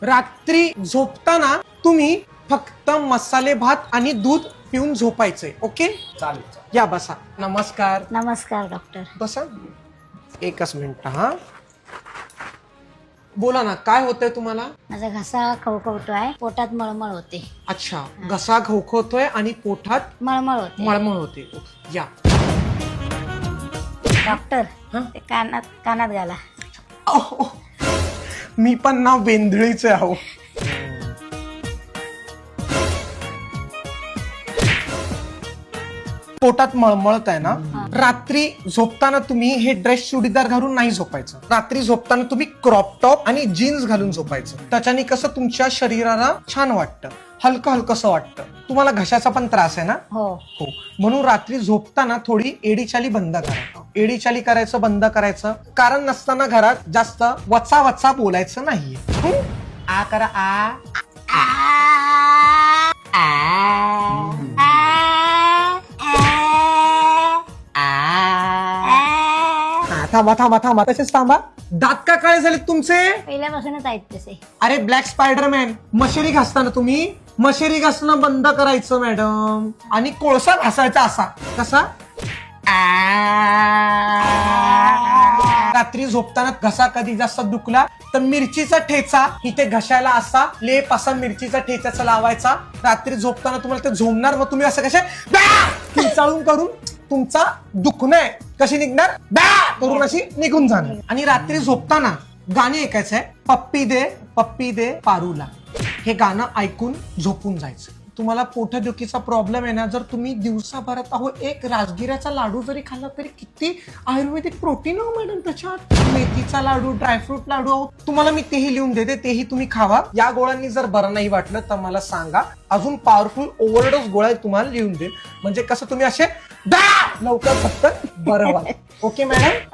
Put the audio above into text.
रात्री झोपताना तुम्ही फक्त मसाले भात आणि दूध पिऊन झोपायचंय. ओके चालेल. या बसा. नमस्कार. नमस्कार डॉक्टर. बसा. एकच मिनिट. हा बोला ना, काय होतंय तुम्हाला? माझा घसा खवखवतोय, पोटात मळमळ होते. अच्छा, घसा खवखवतोय आणि पोटात मळमळ होते. मळमळ होते. या. डॉक्टर हं? ते कानात घाला. अहो, मी पण ना वेंधळीचे आहो. पोटात मळमळत आहे ना, रात्री झोपताना तुम्ही हे ड्रेस चुडीदार घालून नाही झोपायचं. रात्री झोपताना तुम्ही क्रॉप टॉप आणि जीन्स घालून झोपायचं. त्याच्याने कसं तुमच्या शरीराला छान वाटतं, हलकं हलकंसं वाटतं. तुम्हाला घशाचा पण त्रास आहे ना? हो. हो. म्हणून रात्री झोपताना थोडी एडीचाली बंद करा. एडीचाली करायचं बंद करायचं. कारण नसताना घरात जास्त वचा वचा बोलायचं नाहीये. आ करा. आ. थांबा थांबा थांबा, तसेच थांबा. दात का काळे झाले तुमचे? पहिल्यापासूनच आहेत तसे. अरे ब्लॅक स्पायडरमॅन, मशेरी घासताना तुम्ही मशेरी घासणं बंद करायचं मॅडम. आणि कोळसा घासायचा असा. कसा? रात्री झोपताना घसा कधी जास्त दुखला तर मिरचीचा ठेचा इथे घशाला असा लेप असा मिरचीचा ठेचाचा लावायचा. रात्री झोपताना तुम्हाला ते झोमणार, मग तुम्ही असं कसे किंचाळून करून तुमचा दुखणं आहे कशी निघणार करून अशी निघून जाणार. आणि रात्री झोपताना गाणे ऐकायचं आहे. पप्पी दे पारूला, हे गाणं ऐकून झोपून जायचं. तुम्हाला पोटदुखीचा प्रॉब्लेम आहे ना, जर तुम्ही दिवसाभरात एक राजगिऱ्याचा लाडू जरी खाल्ला तरी किती आयुर्वेदिक प्रोटीन हो मॅडम त्याच्यात. मेथीचा लाडू, ड्रायफ्रूट लाडू, तुम्हाला मी तेही लिहून देते, तेही तुम्ही खावा. या गोळ्यांनी जर बरं नाही वाटलं तर मला सांगा, अजून पॉवरफुल ओव्हरडोस गोळ्या तुम्हाला लिहून देईल. म्हणजे कसं तुम्ही असे लवकर फक्त बरं व्हाल. Okay madam.